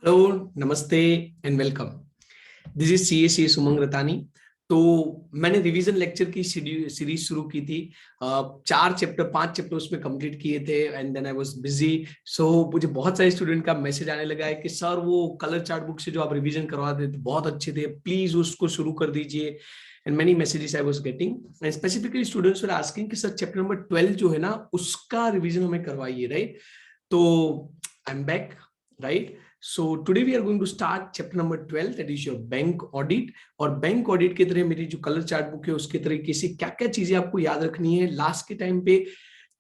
Hello, नमस्ते and welcome. This is सीएसी सुमंग रतानी। तो मैंने रिवीजन लेक्चर की सीरीज शुरू की थी। 5 चैप्टर उसमें कंप्लीट किए थे and then I was busy. So मुझे बहुत सारे स्टूडेंट का मैसेज आने लगा है कि सर वो कलर चार्ट बुक से जो आप रिवीजन करवाते थे बहुत अच्छे थे, प्लीज उसको शुरू कर दीजिए। And many messages I was getting and specifically students were asking कि सर चैप्टर नंबर 12 जो है ना उसका रिवीजन हमें करवाइए, राइट? तो I am back, right? So today we are going to start chapter number 12, that is your bank audit। और bank audit की तरह मेरी जो कलर चार्ट बुक है उसके तरीके से क्या क्या चीजें आपको याद रखनी है लास्ट के टाइम पे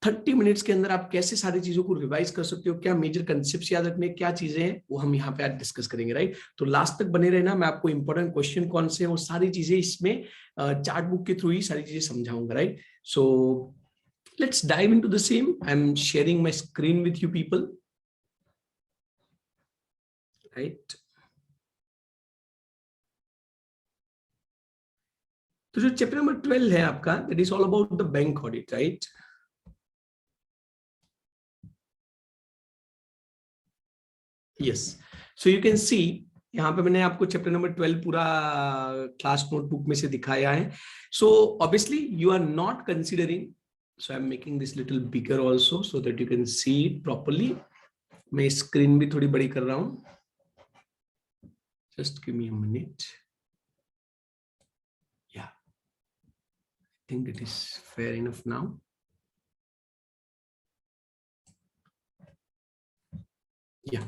30 मिनट्स के अंदर आप कैसे सारी चीजों को रिवाइज कर सकते हो, क्या मेजर कंसेप्ट याद रखने, क्या चीजें हैं वो हम यहाँ पे आज डिस्कस करेंगे, राइट? तो लास्ट तक बने रहना, मैं आपको इंपॉर्टेंट क्वेश्चन कौन से हैं वो सारी चीजें इसमें चार्ट बुक के थ्रू ही सारी चीजें समझाऊंगा, right? So let's dive into the same. I am sharing my screen with you people, right? तो जो चैप्टर नंबर 12 है आपका, that is all about the bank audit, right? Yes, so you can सी यहाँ पे मैंने आपको चैप्टर नंबर 12 पूरा class notebook में से दिखाया है। So obviously you are not considering, so I am making this little bigger also so that you can see it properly. मैं स्क्रीन भी थोड़ी बड़ी कर रहा हूँ, just give me a minute. Yeah I think it is fair enough now. Yeah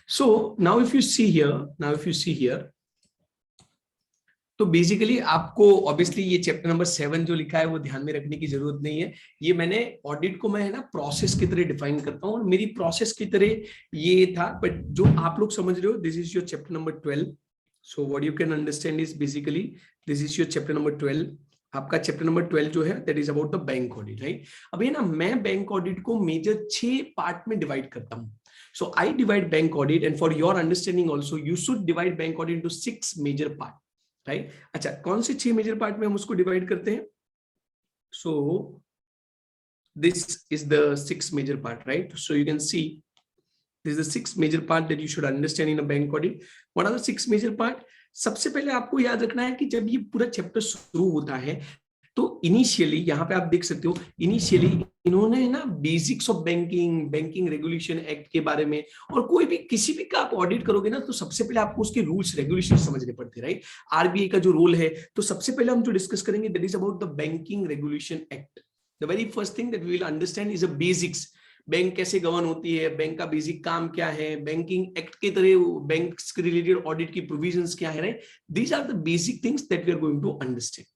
so now if you see here, तो basically आपको obviously ये चैप्टर नंबर 7 जो लिखा है वो ध्यान में रखने की जरूरत नहीं है। ये मैंने ऑडिट को मैं है ना प्रोसेस की तरह डिफाइन करता हूँ और मेरी प्रोसेस की तरह ये था, बट जो आप लोग समझ रहे हो this is your chapter number 12। So what you can understand is basically this is your chapter number 12। आपका चैप्टर नंबर 12 जो है that is about the bank audit, right? अब ये ना मैं बैंक ऑडिट को मेजर 6 पार्ट में डिवाइड करता हूँ। So I divide bank audit and for your understanding also you should divide bank audit into 6 major part, right? अच्छा, कौन से 6 मेजर पार्ट में हम उसको डिवाइड करते हैं? So this is the 6 major part, right? So you can see this is the 6 major part that you should understand in a bank audit. What are the 6 major part? सबसे पहले आपको याद रखना है कि जब ये पूरा चैप्टर शुरू होता है तो इनिशियली यहाँ पे आप देख सकते हो, इनिशियली इन्होंने ना basics of banking regulation act के बारे में, और कोई भी किसी भी का आप ऑडिट करोगे ना तो सबसे पहले आपको उसके रूल्स रेगुलेशन समझने पड़ते हैं, राइट? आरबीआई का जो रोल है, तो सबसे पहले हम जो डिस्कस करेंगे that is about the banking regulation act. The very first thing that we will understand is a basics. Bank कैसे गवर्न होती है, बैंक का बेसिक काम क्या है, बैंकिंग एक्ट के तरह बैंक से रिलेटेड ऑडिट की प्रोविजंस क्या है, right? These are the basic things that we are going to understand.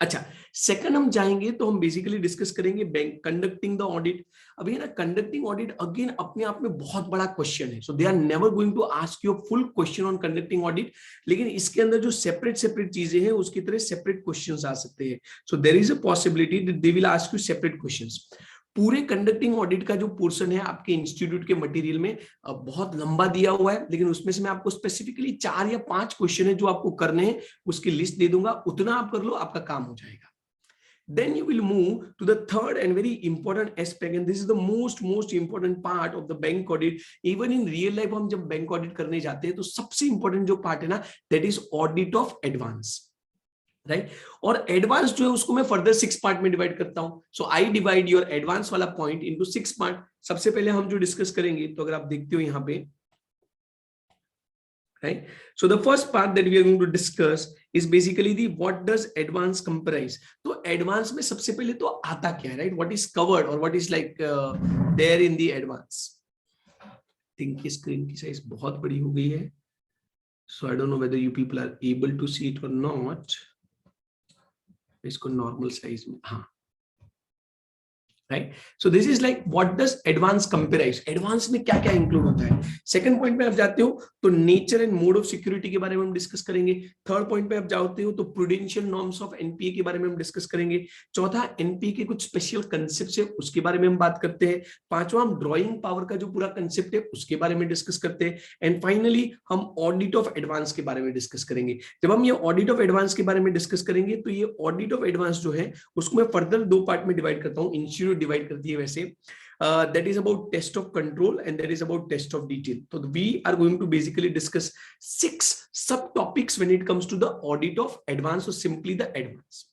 अच्छा, सेकंड हम जाएंगे तो हम बेसिकली डिस्कस करेंगे बैंक कंडक्टिंग द ऑडिट। अब ये ना कंडक्टिंग ऑडिट अगेन अपने आप में बहुत बड़ा क्वेश्चन है, so they are never going to ask you full question on conducting audit, लेकिन इसके अंदर जो सेपरेट चीजें हैं उसकी तरह सेपरेट क्वेश्चंस आ सकते हैं। So there is a possibility that they will ask you separate questions. पूरे कंडक्टिंग ऑडिट का जो पोर्शन है आपके इंस्टीट्यूट के मटेरियल में बहुत लंबा दिया हुआ है, लेकिन उसमें से मैं आपको स्पेसिफिकली 4 या 5 क्वेश्चन है जो आपको करने हैं, उसकी लिस्ट दे दूंगा, उतना आप कर लो, आपका काम हो जाएगा। Then you will move to the third and very important aspect, and this is the most important part of the bank audit. Even in real life हम जब बैंक ऑडिट करने जाते हैं तो सबसे इंपॉर्टेंट जो पार्ट है ना that is audit of advance, right? और एडवांस जो है उसको मैं फर्दर 6 पार्ट में डिवाइड करता हूं। सो आई डिवाइड योर एडवांस वाला पॉइंट इनटू 6 पार्ट। सबसे पहले हम जो डिस्कस करेंगे, तो अगर आप देखते हो यहाँ पे, right? So the first part that we are going to discuss is basically the what does advance comprise। तो advance में सबसे पहले तो आता क्या है, right? What is covered or what is like there in the advance? think screen की size बहुत बड़ी हो गई है, so I don't know whether you people are able to see it or not। इसको नॉर्मल साइज में, हाँ, right? So this is like what does advance comprises, advance में क्या क्या इंक्लूड होता है। सेकंड पॉइंट पे आप जाते हो तो nature and mode of security के बारे में हम डिस्कस करेंगे। थर्ड पॉइंट पे आप जाते हो तो प्रूडेंशियल नॉर्म्स ऑफ एनपीए के बारे में हम डिस्कस करेंगे। चौथा, एनपीए के कुछ स्पेशल कंसेप्ट है उसके बारे में हम बात करते हैं। पांचवा, हम ड्रॉइंग पावर का जो पूरा कंसेप्ट है उसके बारे में डिस्कस करते हैं। एंड फाइनली हम ऑडिट ऑफ एडवांस के बारे में डिस्कस करेंगे। जब हम ये ऑडिट ऑफ एडवांस के बारे में डिस्कस करेंगे तो ये ऑडिट ऑफ एडवांस जो है उसको मैं फर्दर 2 पार्ट में डिवाइड करता हूँ, इंस्टीट्यूट डिवाइड करती है वैसे। that is about test of control and that is about test of detail. So we are going to basically discuss 6 subtopics when it comes to the audit of advance or simply the advance.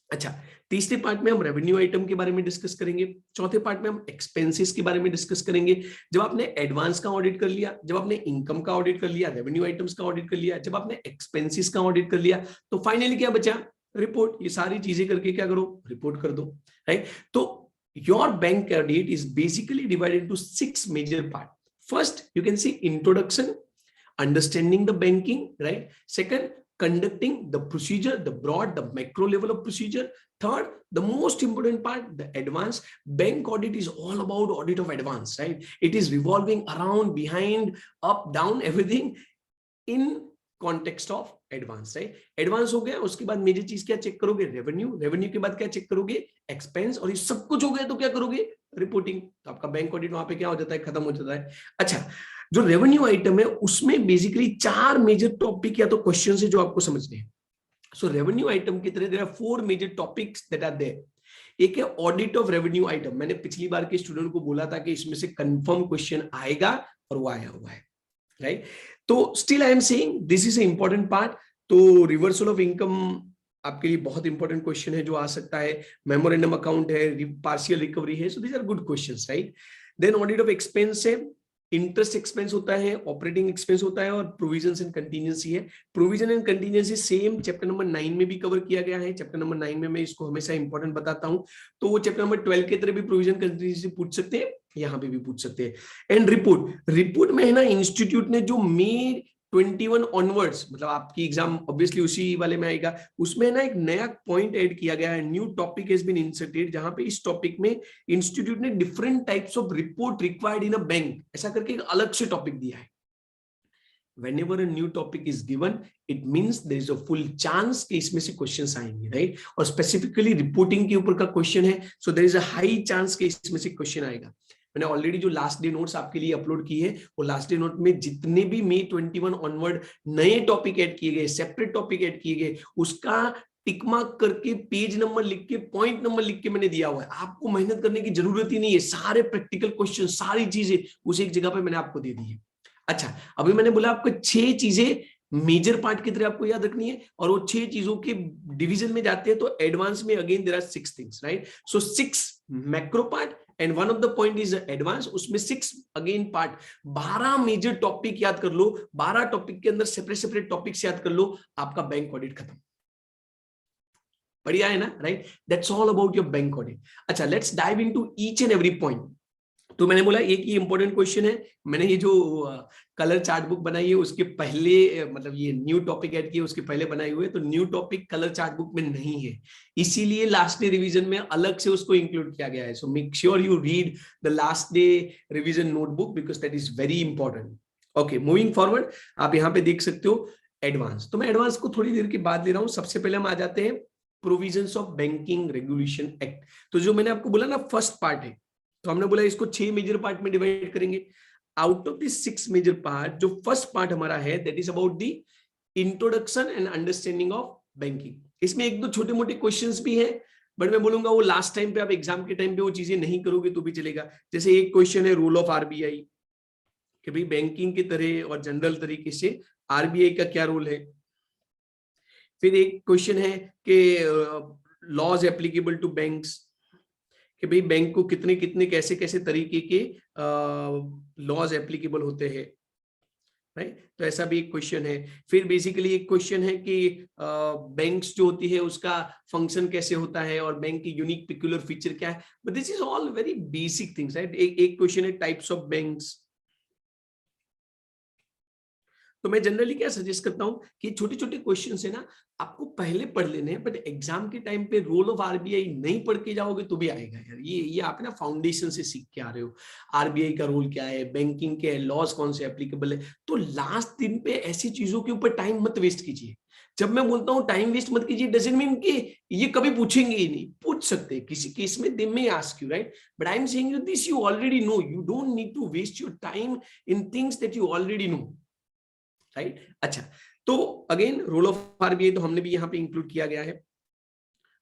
अच्छा, तीसरे part में हम revenue item के बारे में discuss करेंगे, चौथे part में हम एक्सपेंसेस के बारे में डिस्कस करेंगे। जब आपने एडवांस का ऑडिट कर लिया, जब आपने इनकम का ऑडिट कर लिया, रेवेन्यू आइटम्स का ऑडिट कर लिया, जब आपने एक्सपेंसेस का ऑडिट कर लिया, तो फाइनली क्या बचा? रिपोर्ट। ये सारी चीजें करके क्या करो? रिपोर्ट कर दो, राइट? तो your bank audit is basically divided into 6 major part. First, you can see introduction, understanding the banking, right? Second, conducting the procedure, the broad, the macro level of procedure. Third, the most important part, the advance. Bank audit is all about audit of advance, right? It is revolving around, behind, up, down, everything in context of advance, right? Advance हो गया, उसके बाद major चीज क्या check करोगे? Revenue. Revenue के बाद क्या चेक करोगे? एक्सपेंस। और ये सब कुछ हो गया तो क्या करोगे? रिपोर्टिंग। तो आपका बैंक ऑडिट वहां पे क्या हो जाता है? खत्म हो जाता है। अच्छा, जो रेवेन्यू आइटम है उसमें बेसिकली 4 मेजर टॉपिक या तो क्वेश्चन है जो आपको समझने हैं। सो रेवेन्यू आइटम की तरह there are 4 major topics that are there. एक है ऑडिट ऑफ रेवेन्यू आइटम। मैंने पिछली बार के स्टूडेंट को बोला था कि इसमें से कंफर्म क्वेश्चन आएगा और वो आया हुआ है, राइट? तो still I am saying this is a important part. तो रिवर्सल ऑफ इनकम आपके लिए बहुत इंपॉर्टेंट क्वेश्चन है जो आ सकता है। मेमोरेंडम अकाउंट है, पार्शियल रिकवरी है, so these are good questions, right? Then audit of expense है, इंटरेस्ट एक्सपेंस होता है, ऑपरेटिंग एक्सपेंस होता है और प्रोविजंस एंड कंटीजेंसी है। Provision and contingency same chapter number 9 में भी कवर किया गया है। चैप्टर नंबर 9 में मैं इसको हमेशा इंपॉर्टेंट बताता हूं, तो वो चैप्टर नंबर 12 के तरह भी प्रोविजन कंटीजेंसी पूछ सकते हैं, यहाँ पे भी पूछ सकते हैं। एंड रिपोर्ट, रिपोर्ट में है ना इंस्टीट्यूट ने जो मे 21 ऑनवर्ड्स, मतलब आपकी एग्जाम ऑब्वियसली उसी वाले में आएगा, उसमें ना एक नया पॉइंट ऐड किया गया है, new topic has been inserted, जहां पे इस टॉपिक में इंस्टीट्यूट ने different types of report required in a bank ऐसा करके एक अलग से टॉपिक दिया है। Whenever a new topic is given, it means there is a full chance कि इसमें से क्वेश्चंस आएंगे, राइट? और स्पेसिफिकली रिपोर्टिंग के ऊपर का क्वेश्चन है, so there is a high chance कि इसमें से क्वेश्चन आएगा। मैंने ऑलरेडी जो लास्ट डे नोट्स आपके लिए अपलोड किए हैं, वो लास्ट डे नोट में जितने भी मे 21 ऑनवर्ड नए टॉपिक ऐड किए गए, सेपरेट टॉपिक ऐड किए गए, उसका टिक मार्क करके, पेज नंबर लिख के, पॉइंट नंबर लिख के मैंने दिया हुआ है। आपको मेहनत करने की जरूरत ही नहीं है, सारे प्रैक्टिकल क्वेश्चन, सारी चीजें उस एक जगह पे मैंने आपको दे दी है। अच्छा, अभी मैंने बोला आपको 6 चीजें मेजर पार्ट की तरह आपको याद रखनी है, और वो 6 चीजों के डिवीजन में जाते हैं। तो एडवांस में again there are 6 things, right? So 6 macro part and one of the point is advance. उसमें 6 अगेन पार्ट, 12 मेजर टॉपिक याद कर लो, 12 टॉपिक के अंदर सेपरेट सेपरेट टॉपिक्स याद कर लो, आपका बैंक ऑडिट खत्म। बढ़िया है ना, right? That's all about your bank audit. अच्छा, let's dive into each and every point. तो मैंने बोला एक ही इंपॉर्टेंट क्वेश्चन है, मैंने ये जो कलर चार्ट बुक बनाई है उसके पहले, मतलब ये न्यू टॉपिक ऐड किए उसके पहले बनाए हुए, तो new topic colour chart book में नहीं है, इसीलिए लास्ट डे रिवीजन में अलग से उसको इंक्लूड किया गया है। So make sure you read the last day revision notebook because that is very important. Okay, moving forward, आप यहाँ पे देख सकते हो एडवांस। तो मैं एडवांस को थोड़ी देर के बाद ले रहा हूँ। सबसे पहले हम आ जाते हैं provisions of banking regulation act. तो जो मैंने आपको बोला ना फर्स्ट पार्ट है, तो हमने बोला इसको 6 मेजर पार्ट में डिवाइड करेंगे। Out of this 6 major part, जो फर्स्ट पार्ट हमारा है that is about the introduction and understanding of banking. इसमें एक दो छोटे मोटे क्वेश्चंस भी हैं, बट मैं बोलूंगा वो लास्ट टाइम पे, आप एग्जाम के टाइम पे वो चीजें नहीं करोगे तो भी चलेगा। जैसे एक क्वेश्चन है रोल ऑफ आरबीआई, कि भाई बैंकिंग की तरह और जनरल तरीके से आरबीआई का क्या रोल है। फिर एक क्वेश्चन है कि लॉज एप्लीकेबल टू बैंक्स, कि भाई बैंक को कितने कितने कैसे कैसे तरीके के लॉज एप्लीकेबल होते हैं, राइट? तो ऐसा भी एक क्वेश्चन है। फिर बेसिकली एक क्वेश्चन है कि बैंक्स जो होती है उसका फंक्शन कैसे होता है और बैंक की यूनिक पिक्यूलर फीचर क्या है। But this is all very basic things, right? एक क्वेश्चन है टाइप्स ऑफ बैंक्स। तो मैं जनरली क्या सजेस्ट करता हूं कि छोटे छोटे क्वेश्चन है ना, आपको पहले पढ़ लेने हैं, बट एग्जाम के टाइम पे रोल ऑफ आरबीआई नहीं पढ़ के जाओगे तो भी आएगा यार। ये आप ना फाउंडेशन से सीख के आ रहे हो, आरबीआई का रोल क्या है, बैंकिंग के लॉज कौन से एप्लीकेबल है। तो लास्ट दिन पे ऐसी चीजों के ऊपर टाइम मत वेस्ट कीजिए। जब मैं बोलता हूँ टाइम वेस्ट मत कीजिए, डजंट मीन कि ये कभी पूछेंगे ही नहीं, पूछ सकते हैं किसी केस में, they may ask you, right? But I am saying you this you already know, you don't need to waste your time in things that you already know, right? अच्छा, तो अगेन रोल ऑफ आरबीआई तो हमने भी यहाँ पे include किया गया है।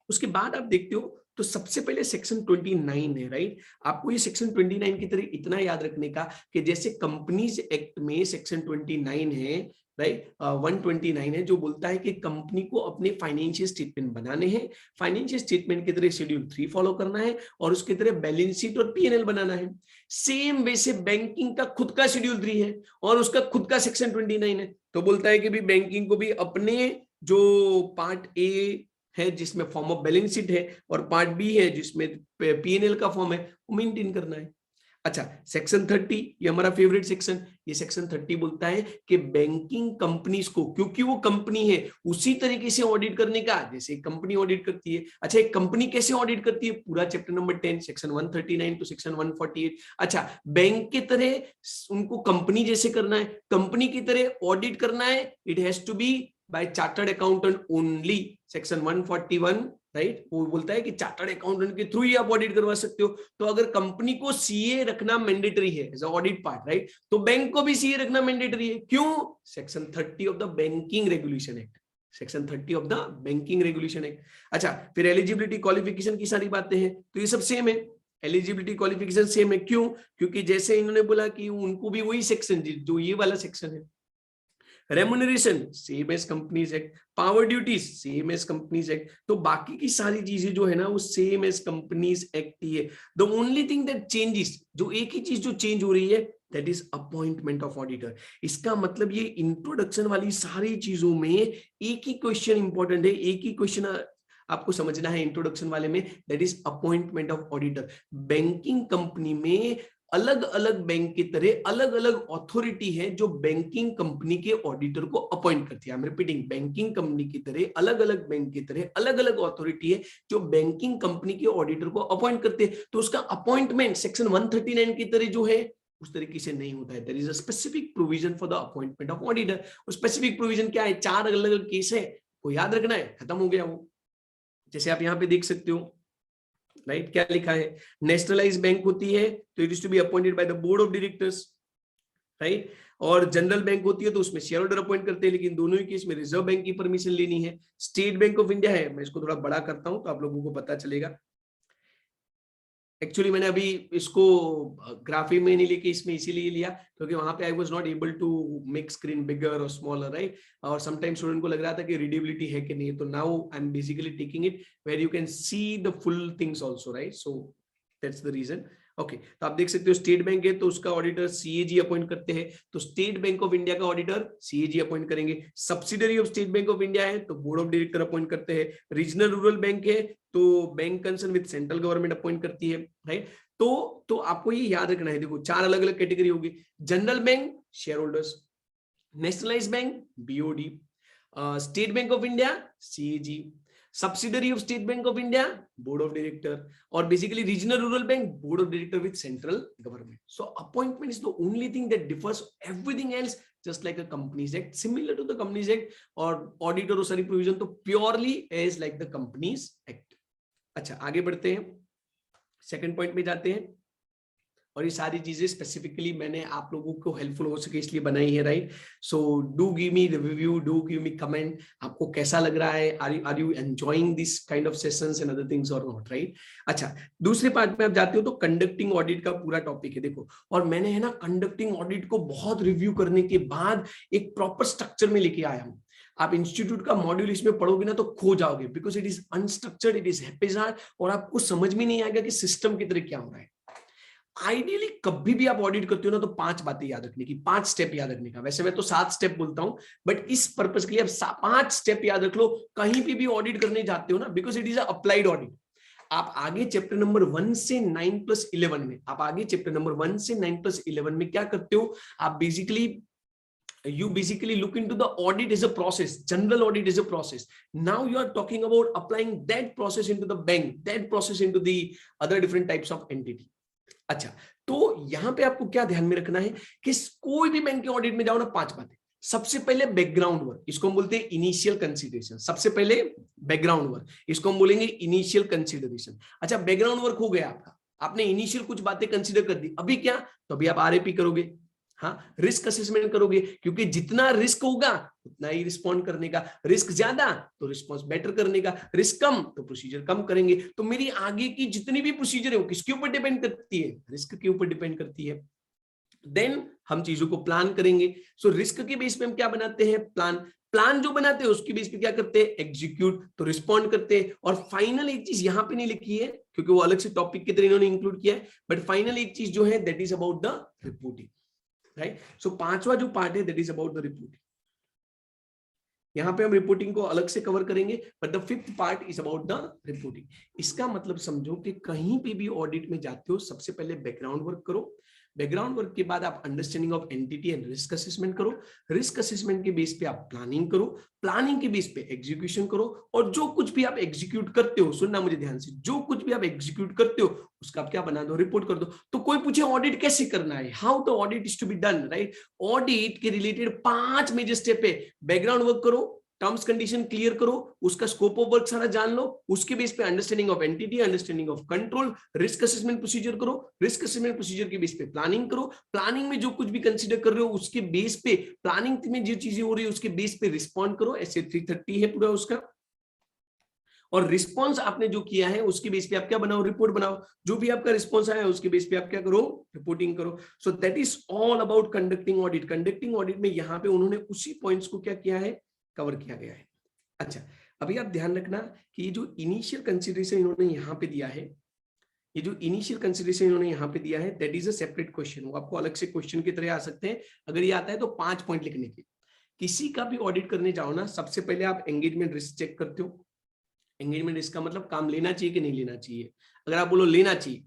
उसके बाद आप देखते हो तो सबसे पहले सेक्शन 29 है, राइट। आपको ये सेक्शन 29 की तरह इतना याद रखने का कि जैसे कंपनीज एक्ट में सेक्शन 29 है, राइट, 129 है, जो बोलता है कि कंपनी को अपने फाइनेंशियल स्टेटमेंट बनाने हैं, फाइनेंशियल स्टेटमेंट की तरह शेड्यूल 3 फॉलो करना है और उसकी तरह बैलेंस शीट और P&L बनाना है। सेम वैसे बैंकिंग का खुद का शेड्यूल 3 है और उसका खुद का सेक्शन 29 है। तो बोलता है कि भी बैंकिंग को भी अपने जो पार्ट ए है जिसमें फॉर्म ऑफ बैलेंस शीट है और पार्ट बी है जिसमें P&L का फॉर्म है, वो मेंटेन करना है। अच्छा, सेक्शन 30 ये हमारा फेवरेट सेक्शन। ये सेक्शन 30 बोलता है कि बैंकिंग कंपनीज को, क्योंकि वो कंपनी है, उसी तरीके से ऑडिट करने का जैसे कंपनी ऑडिट करती है। अच्छा, एक कंपनी कैसे ऑडिट करती है, पूरा chapter number 10 section 139 to section 148। अच्छा, बैंक की तरह उनको कंपनी जैसे करना है, कंपनी की तरह ऑडिट करना है, it has to be by chartered accountant only, section 141, right. वो बोलता है कि चार्टर्ड अकाउंटेंट के थ्रू ही आप ऑडिट करवा सकते हो। तो अगर कंपनी को सीए रखना मैंडेटरी है as a audit part, right, तो बैंक को भी सीए रखना मैंडेटरी है। क्यों? Section 30 of the banking regulation act, section 30 of the banking regulation act. अच्छा, फिर एलिजिबिलिटी क्वालिफिकेशन की सारी बातें हैं, तो ये सब सेम है, एलिजिबिलिटी क्वालिफिकेशन सेम है। क्यों? क्योंकि जैसे इन्होंने बोला कि उनको भी वही सेक्शन जो ये वाला सेक्शन है। Remuneration same as companies act, power duties same as companies act, तो बाकी की सारी चीजें जो है ना वो सेम एज कंपनीज एक्ट ही है। The only thing that changes, जो एक ही चीज जो चेंज हो रही है, that is appointment of auditor. इसका मतलब ये इंट्रोडक्शन वाली सारी चीजों में एक ही क्वेश्चन इंपॉर्टेंट है, एक ही क्वेश्चन आपको समझना है इंट्रोडक्शन वाले में, that is appointment of auditor. Banking company में अलग अलग बैंक की तरह अलग अलग अथॉरिटी है जो बैंकिंग कंपनी के ऑडिटर को अपॉइंट करती है। I am repeating, banking company की तरह अलग अलग बैंक की तरह अलग अलग अथॉरिटी है जो बैंकिंग कंपनी के ऑडिटर को अपॉइंट करते हैं। तो उसका अपॉइंटमेंट सेक्शन 139 की तरह जो है उस तरीके से नहीं होता है। There is a specific provision for the appointment of auditor. Specific provision क्या है? 4 अलग अलग केस है, वो याद रखना है, खत्म हो गया वो। जैसे आप यहाँ पे देख सकते हो, राइट, क्या लिखा है? नेशनलाइज बैंक होती है तो it is to be appointed by the board of directors, right. और जनरल बैंक होती है तो उसमें शेयर होल्डर अपॉइंट करते हैं, लेकिन दोनों ही केस में रिजर्व बैंक की परमिशन लेनी है। स्टेट बैंक ऑफ इंडिया है, मैं इसको थोड़ा बड़ा करता हूं तो आप लोगों को पता चलेगा। एक्चुअली मैंने अभी इसको ग्राफी में नहीं लेके इसमें इसीलिए लिया क्योंकि वहां पे I was not able to make screen bigger और स्मॉलर, राइट। और समटाइम स्टूडेंट को लग रहा था कि रीडेबिलिटी है कि नहीं, तो now I am basically taking it where you can see the full things also, right. So that's the reason. Okay, तो आप देख सकते हो स्टेट बैंक है तो उसका ऑडिटर सीएजी अपॉइंट करते हैं, तो स्टेट बैंक ऑफ इंडिया का ऑडिटर सीएजी अपॉइंट करेंगे। Subsidiary of State Bank of India है तो बोर्ड ऑफ डायरेक्टर अपॉइंट करते हैं। रीजनल रूरल बैंक है तो bank concern with central government appoint करती है, राइट। तो आपको ये याद रखना है, देखो 4 अलग अलग कैटेगरी होगी। General bank share holders, nationalize bank BOD, State Bank of India CAG, subsidiary of State Bank of India board of director, और basically regional rural bank board of director with central government. So appointment is the only thing that differs everything else just like a companies act, similar to the companies act, और auditor और सारी provision तो purely as like the companies act. अच्छा, आगे बढ़ते हैं, second point में जाते हैं। और ये सारी चीजें स्पेसिफिकली मैंने आप लोगों को हेल्पफुल हो सके इसलिए बनाई है, right. So do give me review, do give me comment, आपको कैसा लग रहा है, are you enjoying this kind of sessions and other things और नॉट, राइट। अच्छा, दूसरे पार्ट में आप जाते हो तो कंडक्टिंग ऑडिट का पूरा टॉपिक है, देखो। और मैंने है ना कंडक्टिंग ऑडिट को बहुत रिव्यू करने के बाद एक प्रॉपर स्ट्रक्चर में लेके आया हूँ। आप इंस्टीट्यूट का मॉड्यूल इसमें पढ़ोगे ना तो खो जाओगे, because it is unstructured, it is haphazard, और आपको समझ में नहीं आएगा कि सिस्टम की तरह क्या हो रहा है। आइडियली कभी भी आप ऑडिट करते हो ना तो 5 बातें याद रखने की, 5 स्टेप याद रखने का। वैसे मैं तो 7 स्टेप बोलता हूं, बट इस पर्पस के लिए आप 5 स्टेप याद रख लो कहीं पे भी ऑडिट करने जाते हो ना, because it is applied audit. आप आगे चैप्टर नंबर 1 से 9+11 में, आप आगे चैप्टर नंबर 1 से 9+11 में क्या करते हो, आप you basically look into the audit as a process, general audit is a process. Now you are talking about applying that process into the bank, that process into the other different types of entity. अच्छा, तो यहां पे आपको क्या ध्यान में रखना है कि कोई भी बैंक के ऑडिट में जाओ ना, 5 बातें। सबसे पहले बैकग्राउंड वर्क, इसको हम बोलते हैं इनिशियल कंसीडरेशन। सबसे पहले बैकग्राउंड वर्क, इसको हम बोलेंगे इनिशियल कंसीडरेशन। अच्छा, बैकग्राउंड वर्क हो गया आपका, आपने इनिशियल कुछ बातें कंसीडर कर दी, अभी क्या, तो अभी आप आरएपी करोगे, हाँ, रिस्क असेसमेंट करोगे, क्योंकि जितना रिस्क होगा उतना ही रिस्पॉन्ड करने का, रिस्क ज्यादा तो रिस्पॉन्स बेटर करने का, रिस्क कम तो प्रोसीजर कम करेंगे। तो मेरी आगे की जितनी भी प्रोसीजर है वो किसके ऊपर डिपेंड करती है, रिस्क के ऊपर डिपेंड करती है। देन हम चीजों को प्लान करेंगे। सो रिस्क के बेस पे हम क्या बनाते हैं, प्लान। प्लान जो बनाते हैं उसके बेस पे क्या करते हैं, एग्जीक्यूट, तो रिस्पॉन्ड करते हैं। और फाइनल एक चीज यहां पे नहीं लिखी है क्योंकि वो अलग से टॉपिक की तरह इन्होंने इंक्लूड किया है, बट फाइनल एक चीज जो है that is about the reporting, right. So पांचवा जो पार्ट है that is about the reporting. यहां पे हम रिपोर्टिंग को अलग से कवर करेंगे, but the fifth part is about the reporting. इसका मतलब समझो कि कहीं पे भी ऑडिट में जाते हो सबसे पहले बैकग्राउंड वर्क करो, बैकग्राउंड वर्क के बाद आप understanding of entity and risk assessment करो, रिस्क असेसमेंट के बेस पे आप प्लानिंग करो, प्लानिंग के बेस पे एग्जीक्यूशन करो, और जो कुछ भी आप एग्जीक्यूट करते हो, सुनना मुझे ध्यान से, जो कुछ भी आप एग्जीक्यूट करते हो उसका आप क्या बना दो, रिपोर्ट कर दो। तो कोई पूछे ऑडिट कैसे करना है, how the audit is to be done, right. Audit के रिलेटेड 5 मेजर स्टेप है। बैकग्राउंड वर्क करो, टर्म्स कंडीशन क्लियर करो, उसका स्कोप ऑफ वर्क सारा जान लो, उसके बेस पे understanding of entity, understanding of control, risk assessment procedure करो, रिस्क असेसमेंट प्रोसीजर के बेस पे प्लानिंग करो, प्लानिंग में जो कुछ भी कंसीडर कर रहे हो उसके बेस पे, प्लानिंग में जो चीजें हो रही है उसके बेस पे रिस्पॉन्ड करो। ऐसे 330 है पूरा उसका। और रिस्पॉन्स आपने जो किया है उसके बेस पे आप क्या बनाओ, रिपोर्ट बनाओ। जो भी आपका रिस्पॉन्स आया है उसके बेस पे आप क्या करो, रिपोर्टिंग करो। सो that is all about conducting audit. Conducting audit में यहाँ पे उन्होंने उसी पॉइंट्स को क्या किया है, कवर किया गया है। अच्छा, अभी आप ध्यान रखना कि ये जो इनिशियल कंसीडरेशन इन्होंने यहाँ पे दिया है, ये जो इनिशियल कंसीडरेशन इन्होंने यहाँ पे दिया है that is a separate question. वो आपको अलग से क्वेश्चन की तरह आ सकते हैं। अगर ये आता है तो 5 पॉइंट लिखने के। किसी का भी ऑडिट करने जाओ ना, सबसे पहले आप एंगेजमेंट रिस्क चेक करते हो। एंगेजमेंट रिस्क का मतलब काम लेना चाहिए कि नहीं लेना चाहिए। अगर आप बोलो लेना चाहिए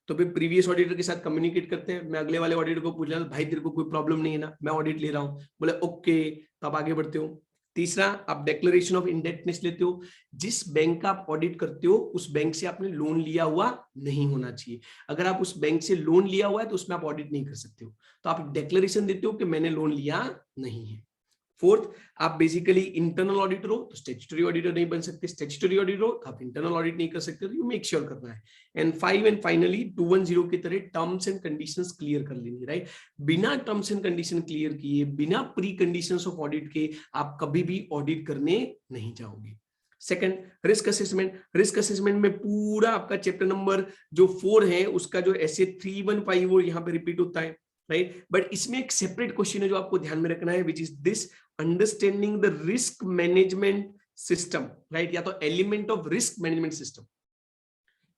तो फिर प्रीवियस ऑडिटर के साथ कम्युनिकेट करते हैं। मैं अगले वाले ऑडिटर को पूछ रहा भाई तेरे को कोई प्रॉब्लम नहीं है ना, मैं ऑडिट ले रहा हूँ, बोले ओके, तो आप आगे बढ़ते हो। तीसरा, आप डिक्लेरेशन ऑफ इंडेटनेस लेते हो। जिस बैंक का आप ऑडिट करते हो उस बैंक से आपने लोन लिया हुआ नहीं होना चाहिए। अगर आप उस बैंक से लोन लिया हुआ है तो उसमें आप ऑडिट नहीं कर सकते हो, तो आप डिक्लेरेशन देते हो कि मैंने लोन लिया नहीं है। फोर्थ, आप बेसिकली इंटरनल ऑडिटर हो तो स्टैट्यूटरी ऑडिटर नहीं बन सकते, स्टैट्यूटरी ऑडिटर हो तो आप इंटरनल ऑडिट नहीं कर सकते, तो यू मेक श्योर करना है। एंड 5 एंड फाइनली 210 की तरह टर्म्स एंड कंडीशंस क्लियर कर लेनी, राइट। बिना टर्म्स एंड कंडीशन क्लियर किए, बिना प्री कंडीशंस ऑफ ऑडिट के आप कभी भी ऑडिट करने नहीं जाओगे। Second, risk assessment. Risk assessment में पूरा आपका चैप्टर नंबर जो 4 है उसका जो ऐसे 315 वो यहाँ पे रिपीट होता है, राइट। बट इसमें एक सेपरेट क्वेश्चन है जो आपको ध्यान में रखना है, which is this understanding the risk management system, right, या तो element of risk management system.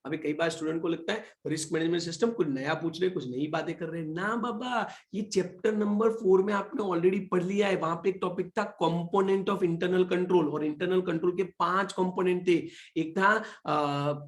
अभी कई बार स्टूडेंट को लगता है रिस्क मैनेजमेंट सिस्टम कुछ नया पूछ रहे, कुछ नई बातें कर रहे हैं। ना बाबा, ये चैप्टर नंबर 4 में आपने ऑलरेडी पढ़ लिया है। वहां पे एक टॉपिक था कंपोनेंट ऑफ इंटरनल कंट्रोल, और इंटरनल कंट्रोल के 5 कंपोनेंट थे। एक था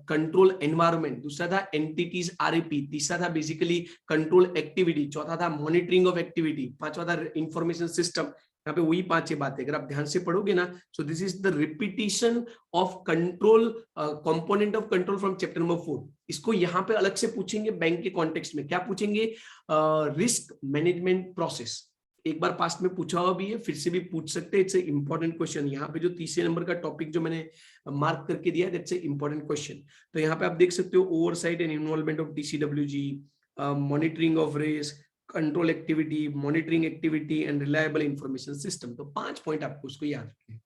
कंट्रोल एनवायरनमेंट, दूसरा था एंटिटीज आरएपी, तीसरा था बेसिकली कंट्रोल एक्टिविटी, चौथा था मॉनिटरिंग ऑफ एक्टिविटी, पांचवा था इंफॉर्मेशन सिस्टम। यहाँ पे वही 5 बातें अगर आप ध्यान से पढ़ोगे ना, सो this is the repetition of control component of control from chapter number 4। इसको यहाँ पे अलग से पूछेंगे बैंक के कॉन्टेक्स्ट में। क्या पूछेंगे? Risk management process. एक बार पास्ट में पूछा हुआ भी है, फिर से भी पूछ सकते हैं। It's a important question. यहाँ पे जो तीसरे नंबर का टॉपिक जो मैंने मार्क करके दिया है दैट्स ए इंपॉर्टेंट क्वेश्चन। तो यहाँ पे आप देख सकते हो oversight and involvement of DCWG, monitoring of risk, control activity, monitoring activity and reliable information system. तो 5 पॉइंट आपको उसको याद रखने।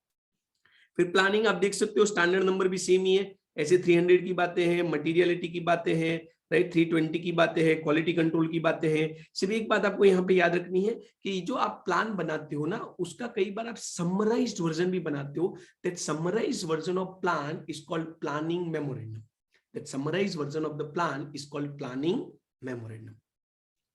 फिर प्लानिंग आप देख सकते हो, स्टैंडर्ड नंबर भी सेम ही है। ऐसे 300 की बातें हैं, मटेरियलिटी की बातें हैं, राइट, 320 की बातें हैं, क्वालिटी कंट्रोल की बातें हैं। सिर्फ एक बात आपको यहाँ पे याद रखनी है कि जो आप प्लान बनाते हो ना उसका कई बार आप समराइज्ड वर्जन भी बनाते हो। That summarised version of plan is called planning memorandum. That summarised version of the plan is called planning memorandum.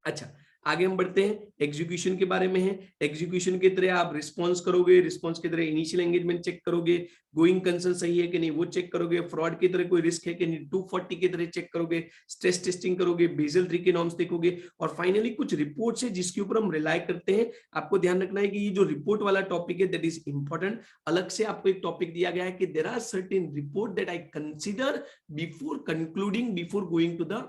अच्छा, आगे हम बढ़ते हैं। एग्जीक्यूशन के बारे में है। एग्जीक्यूशन की तरह आप रिस्पॉन्स करोगे, रिस्पॉन्स की तरह इनिशियल एंगेजमेंट चेक करोगे, गोइंग कंसर्न सही है कि नहीं वो चेक करोगे, फ्रॉड की तरह कोई रिस्क है कि नहीं 240 की तरह चेक करोगे, स्ट्रेस टेस्टिंग करोगे, बेसल 3 के नॉर्म्स देखोगे, और फाइनली कुछ रिपोर्ट्स है जिसके ऊपर हम रिलाई करते हैं। आपको ध्यान रखना है कि ये जो रिपोर्ट वाला टॉपिक है दैट इज इंपॉर्टेंट। अलग से आपको एक टॉपिक दिया गया है कि there are certain report that I consider before concluding, before going to the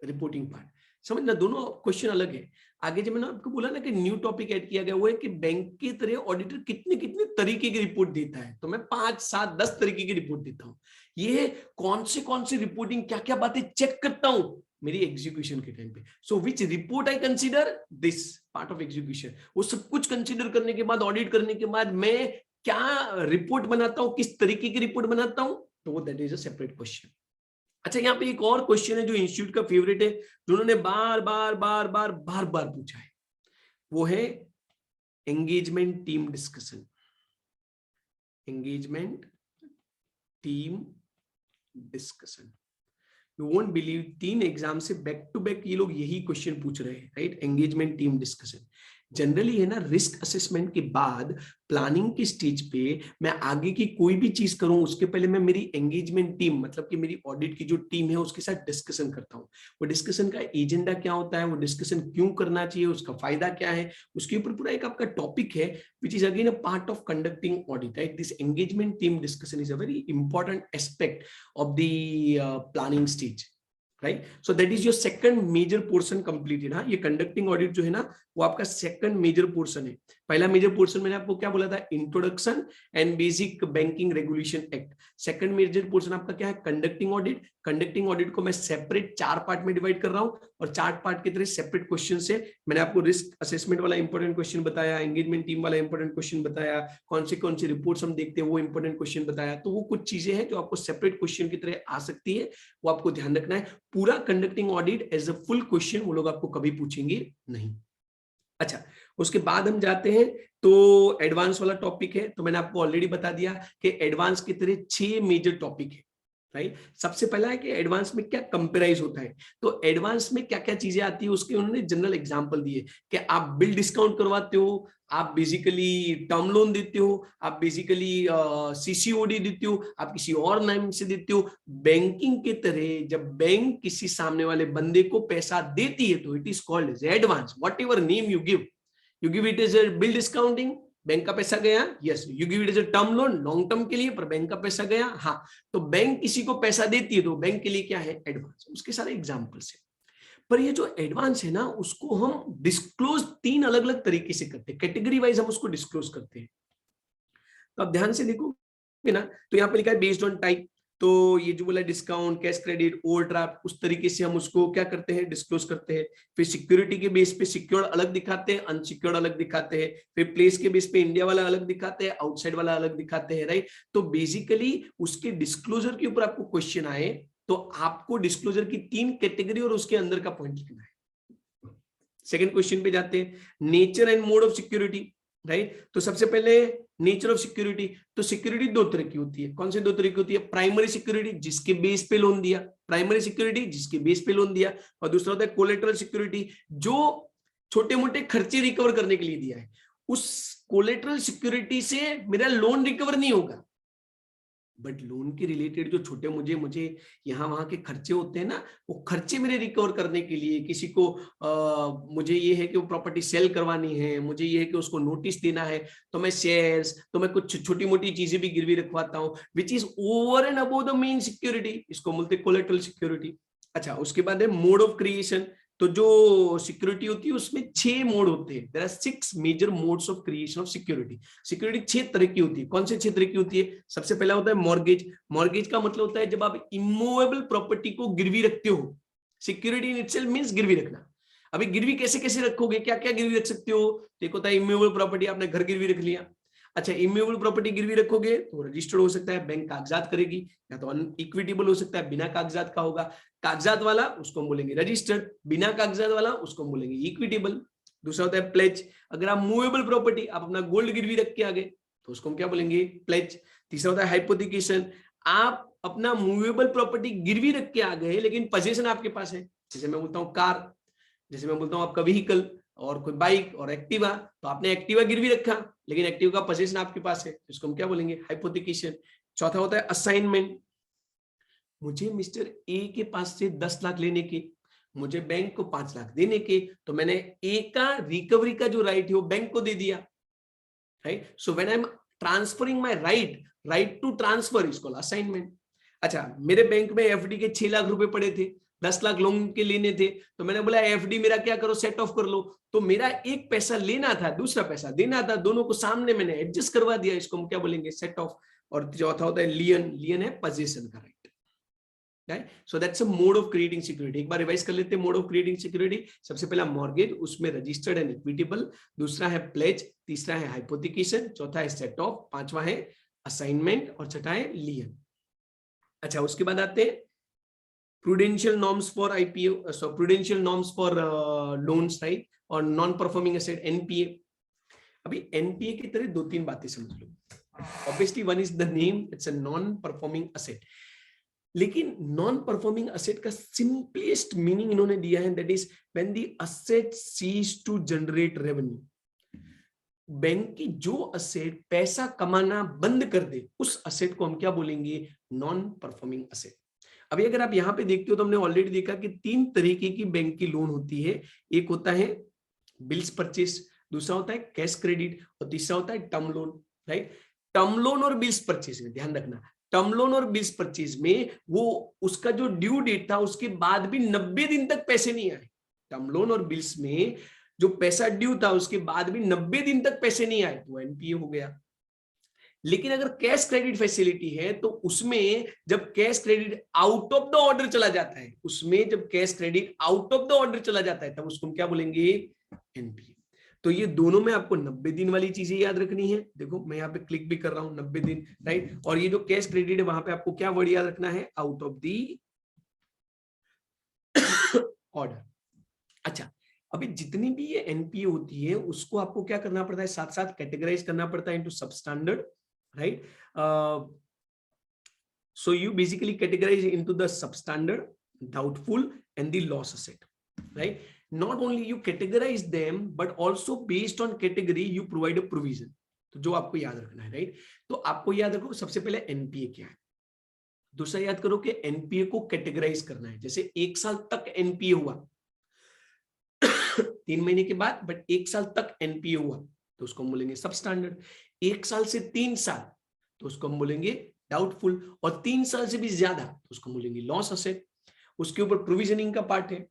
reporting part. समझना, दोनों क्वेश्चन अलग है। आगे जब मैंने आपको बोला ना कि न्यू टॉपिक ऐड किया गया वो है कि बैंक की तरह ऑडिटर कितने कितने तरीके की रिपोर्ट देता है। तो मैं 5, 7, 10 तरीके की रिपोर्ट देता हूँ। ये कौन से रिपोर्टिंग क्या क्या बातें चेक करता हूं मेरी एग्जीक्यूशन के टाइम पे। So which report I consider, this part of execution. वो सब कुछ कंसीडर करने के बाद, ऑडिट करने के बाद मैं क्या रिपोर्ट बनाता हूं, किस तरीके की रिपोर्ट बनाता हूं, तो वो that is a separate question. अच्छा, यहाँ पे एक और क्वेश्चन है जो इंस्टीट्यूट का फेवरेट है, जो उन्होंने बार बार बार बार बार बार पूछा है, वो है engagement team discussion. Engagement team discussion, you won't believe 3 exam से बैक टू बैक ये लोग यही क्वेश्चन पूछ रहे हैं, right. Engagement team discussion generally है ना, रिस्क असेसमेंट के बाद प्लानिंग की स्टेज पे मैं आगे की कोई भी चीज करूं उसके पहले मैं मेरी एंगेजमेंट टीम, मतलब कि मेरी ऑडिट की जो टीम है उसके साथ डिस्कशन करता हूं। वो डिस्कशन का एजेंडा क्या होता है, वो डिस्कशन क्यों करना चाहिए, उसका फायदा क्या है, उसके ऊपर पूरा एक आपका टॉपिक है, which is again a part of conducting audit, right. This engagement team discussion is a very important aspect of the planning stage, right. So that is your second major portion completed. हाँ, ये conducting audit जो है ना, वो आपका second major portion है। पहला major portion मैंने आपको क्या बोला था, introduction and basic banking regulation act. Second major portion आपका क्या है, कंडक्टिंग ऑडिट। कंडक्टिंग ऑडिट को मैं सेपरेट 4 पार्ट में डिवाइड कर रहा हूं, और 4 पार्ट की तरह सेपरेट क्वेश्चन से मैंने आपको रिस्क असेसमेंट वाला इंपॉर्टेंट क्वेश्चन बताया, एंगेजमेंट टीम वाला इंपॉर्टेंट क्वेश्चन बताया, कौन सी रिपोर्ट्स हम देखते हैं वो इंपॉर्टेंट क्वेश्चन बताया। तो वो कुछ चीजें हैं जो आपको सेपरेट क्वेश्चन की तरह आ सकती है, वो आपको ध्यान रखना है। पूरा conducting audit as a full question वो लोग आपको कभी पूछेंगे नहीं। अच्छा, उसके बाद हम जाते हैं तो एडवांस वाला टॉपिक है। तो मैंने आपको ऑलरेडी बता दिया कि एडवांस की तरह 6 मेजर टॉपिक है, राइट। सबसे पहला है कि एडवांस में क्या कंपेराइज होता है। तो एडवांस में क्या क्या चीजें आती है उसके उन्होंने जनरल एग्जांपल दिए कि आप बिल डिस्काउंट करवाते हो, आप बेसिकली टर्म लोन देते हो, आप बेसिकली सीसीओडी देते हो, आप किसी और नाम से देते हो। बैंकिंग के तरह जब बैंक किसी सामने वाले बंदे को पैसा देती है तो it is called as advance. Whatever name you give it as bill discounting, bank का पैसा गया, yes. You give it as a term loan, long term के लिए, पर बैंक का पैसा गया, हाँ। तो बैंक किसी को पैसा देती है तो बैंक के लिए क्या है, एडवांस। उसके सारे एग्जांपल्स है। पर ये जो एडवांस है ना, उसको हम डिस्क्लोज 3 अलग अलग तरीके से करते हैं, कैटेगरी वाइज हम उसको डिस्क्लोज करते हैं। तो आप ध्यान से देखोगे ना, तो यहाँ पे लिखा है बेस्ड ऑन टाइप। तो ये जो बोला डिस्काउंट, कैश क्रेडिट, ओवरड्राफ्ट, उस तरीके से हम उसको क्या करते हैं, डिस्क्लोज करते हैं। फिर सिक्योरिटी के बेस पे सिक्योर्ड अलग दिखाते हैं, अनसिक्योर्ड अलग दिखाते हैं। फिर प्लेस के बेस पे इंडिया वाला अलग दिखाते हैं, आउटसाइड वाला अलग दिखाते हैं, राइट। तो बेसिकली उसके डिस्क्लोजर के ऊपर आपको क्वेश्चन आए तो आपको डिस्क्लोजर की 3 कैटेगरी और उसके अंदर का पॉइंट लिखना है। सेकंड क्वेश्चन पे जाते हैं, nature and mode of security, right. तो सबसे पहले नेचर ऑफ सिक्योरिटी। तो सिक्योरिटी 2 तरह की होती है। कौन सी 2 तरह की होती है, प्राइमरी सिक्योरिटी जिसके बेस पे लोन दिया, प्राइमरी सिक्योरिटी जिसके बेस पे लोन दिया, और दूसरा होता है कोलेटरल सिक्योरिटी जो छोटे मोटे खर्चे रिकवर करने के लिए दिया है। उस कोलेटरल सिक्योरिटी से मेरा लोन रिकवर नहीं होगा, बट लोन के रिलेटेड जो छोटे मुझे यहाँ वहां के खर्चे होते हैं ना, वो खर्चे मेरे रिकवर करने के लिए, किसी को मुझे ये है कि वो प्रॉपर्टी सेल करवानी है, मुझे ये है कि उसको नोटिस देना है, तो मैं शेयर्स, तो मैं कुछ छोटी मोटी चीजें भी गिरवी रखवाता हूँ, which is over and above the main security, इसको बोलते कोलेटरल सिक्योरिटी। अच्छा, उसके बाद है मोड ऑफ क्रिएशन। तो जो सिक्योरिटी होती है उसमें 6 मोड होते हैं। There are 6 major modes of creation of security. Security 6 तरह की होती है। कौन से 6 तरह की होती है, सबसे पहला होता है मॉर्गेज। मॉर्गेज का मतलब होता है जब आप इमूवेबल प्रॉपर्टी को गिरवी रखते हो। सिक्योरिटी इन इटसेल्फ मींस गिरवी रखना। अभी गिरवी कैसे कैसे रखोगे, क्या क्या गिरवी रख सकते हो, एक होता है इमूवेबल प्रॉपर्टी, आपने घर गिरवी रख लिया। अच्छा, इमूवेबल प्रॉपर्टी गिरवी रखोगे तो रजिस्टर्ड हो सकता है, बैंक कागजात करेगी, या तो अनइक्विटेबल हो सकता है, बिना कागजात का होगा। कागजात वाला उसको हम बोलेंगे रजिस्टर्ड, बिना कागजात वाला उसको हम बोलेंगे इक्विटेबल। दूसरा होता है प्लेज। अगर आप मूवेबल प्रॉपर्टी, आप अपना गोल्ड गिरवी रख के आ गए तो उसको हम क्या बोलेंगे, प्लेज। तीसरा होता है हाइपोथिकेशन। आप अपना मूवेबल प्रॉपर्टी गिरवी रख के आ गए लेकिन पोजीशन आपके पास है, जैसे मैं बोलता हूँ कार, जैसे मैं बोलता हूँ आपका व्हीकल और कोई बाइक और एक्टिवा, तो आपने एक्टिवा गिरवी रखा लेकिन एक्टिवा का पोजीशन आपके पास है, इसको हम क्या बोलेंगे, हाइपोथिकेशन। चौथा होता है असाइनमेंट। मुझे मिस्टर ए के पास से 10 लाख लेने के, मुझे बैंक को 5 लाख देने के, तो मैंने ए का रिकवरी का जो राइट है वो बैंक को दे दिया, right. So when I am transferring my right to transfer is called assignment. अच्छा, मेरे बैंक में एफडी के 6 लाख रुपए पड़े थे, 10 लाख लोन के लेने थे, तो मैंने बोला एफडी मेरा क्या करो, सेट ऑफ कर लो। तो मेरा एक पैसा लेना था, दूसरा पैसा देना था, दोनों को सामने मैंने एडजस्ट करवा दिया, इसको हम क्या बोलेंगे, सेट ऑफ। और चौथा होता है लियन। लियन है पोजीशन का right. Right. So that's a mode of creating security. एक बार रिवाइज कर लेते हैं मोड ऑफ क्रिएटिंग सिक्योरिटी. सबसे पहला मॉर्गेज, उसमें रजिस्टर्ड एंड इक्विटेबल. दूसरा है प्लेज. तीसरा है हाइपोथिकेशन. चौथा है सेट ऑफ. पांचवा है असाइनमेंट. और छठा है लियन. अच्छा, उसके बाद आते हैं prudential norms for IPO, so prudential norms for loans, right. और नॉन परफॉर्मिंग एसेट एनपीए. अभी एनपीए की तरह दो तीन बातें समझ लो. Obviously one is the name, it's a non performing asset. लेकिन नॉन परफॉर्मिंग एसेट का सिंपलेस्ट मीनिंग इन्होंने दिया है, that is when the asset cease to generate revenue. Bank की जो एसेट पैसा कमाना बंद कर दे, उस एसेट को हम क्या बोलेंगे? Non performing asset. अभी अगर आप यहां पे देखते हो तो हमने ऑलरेडी देखा कि तीन तरीके की बैंक की लोन होती है. एक होता है बिल्स परचेस, दूसरा होता है कैश क्रेडिट, और तीसरा होता है term loan, right. Term loan और बिल्स परचेस में ध्यान रखना, टर्म लोन और बिल्स परचेस में वो उसका जो ड्यू डेट था उसके बाद भी 90 दिन तक पैसे नहीं आए. टर्म लोन और बिल्स में जो पैसा ड्यू था उसके बाद भी 90 दिन तक पैसे नहीं आए, तो एनपीए हो गया. लेकिन अगर कैश क्रेडिट फैसिलिटी है तो उसमें जब cash credit out of the order चला जाता है, उसमें जब cash credit out of the order चला जाता है तब उसको हम क्या बोलेंगे? एनपीए. तो ये दोनों में आपको 90 दिन वाली चीजें याद रखनी है. देखो मैं यहाँ पे क्लिक भी कर रहा हूं, 90 दिन, राइट. और ये जो कैश क्रेडिट है वहां पे आपको क्या वर्ड याद रखना है? Out of the order. अच्छा, अभी जितनी भी ये एनपीए होती है उसको आपको क्या करना पड़ता है? साथ साथ कैटेगराइज करना पड़ता है इनटू सब standard, right. So you basically categorize into the substandard, doubtful and the loss asset, right. Not only you categorize them but also based on category you provide a provision. तो जो आपको याद रखना है, राइट. तो आपको याद रखो सबसे पहले एनपीए क्या है, दूसरा याद करो कि एनपीए को कैटेगराइज करना है. जैसे 1 साल तक एनपीए हुआ 3 महीने के बाद, बट 1 साल तक एनपीए हुआ तो उसको हम बोलेंगे सब स्टैंडर्ड. 1 साल से 3 साल तो उसको हम बोलेंगे डाउटफुल, और 3 साल से भी ज्यादा तो उसको बोलेंगे लॉस असेट. उसके ऊपर प्रोविजनिंग का पार्ट है.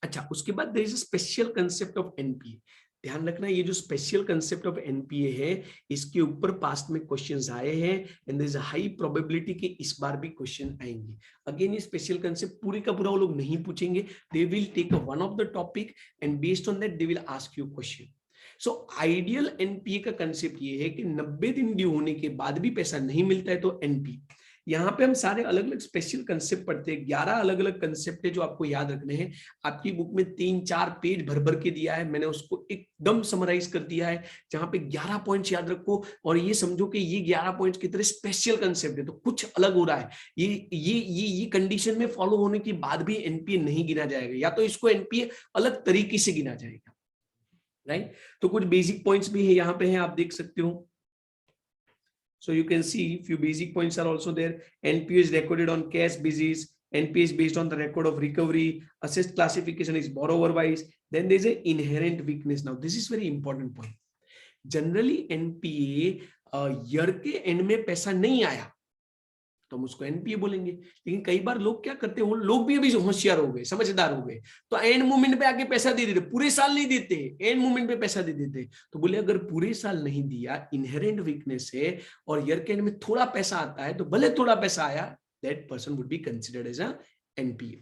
अच्छा, उसके बाद there is a special concept of NPA. ध्यान रखना, ये जो स्पेशल कांसेप्ट ऑफ एनपीए है इसके ऊपर पास्ट में क्वेश्चंस आए हैं and there is a high probability कि इस बार भी क्वेश्चन आएंगे. अगेन ये स्पेशल कांसेप्ट पूरी का पूरा वो लोग नहीं पूछेंगे, they will take one of the topic and based on that they will ask you question. So ideal NPA का कंसेप्ट ये है कि 90 दिन ड्यू होने के बाद भी पैसा नहीं मिलता है तो एनपीए. यहाँ पे हम सारे अलग अलग स्पेशल कंसेप्ट पढ़ते हैं. 11 अलग अलग कंसेप्ट है जो आपको याद रखने हैं. आपकी बुक में 3-4 पेज भर भर के दिया है, मैंने उसको एकदम समराइज कर दिया है जहां पे 11 पॉइंट्स याद रखो और ये समझो कि ये 11 पॉइंट्स की तरह स्पेशल कंसेप्ट है तो कुछ अलग हो रहा है. ये कंडीशन में फॉलो होने के बाद भी एनपीए नहीं गिना जाएगा, या तो इसको एनपीए अलग तरीके से गिना जाएगा, राइट. तो कुछ बेसिक पॉइंट्स भी है यहाँ पे है, आप देख सकते हो. So you can see few basic points are also there. NPA is recorded on cash basis. NPA is based on the record of recovery. Asset classification is borrower wise. Then there is an inherent weakness. Now this is very important point. Generally NPA year के end में पैसा नहीं आया तो हम उसको NPA बोलेंगे. लेकिन कई बार लोग क्या करते हैं, वो लोग भी अभी होशियार हो गए, समझदार हो गए, तो एंड मोमेंट पे आके पैसा दे देते, पूरे साल नहीं देते, एंड मोमेंट पे पैसा दे देते. तो बोले अगर पूरे साल नहीं दिया, इनहेरेंट वीकनेस है और ईयर के एंड में थोड़ा पैसा आता है तो भले थोड़ा पैसा आया, that person would be considered as a NPA.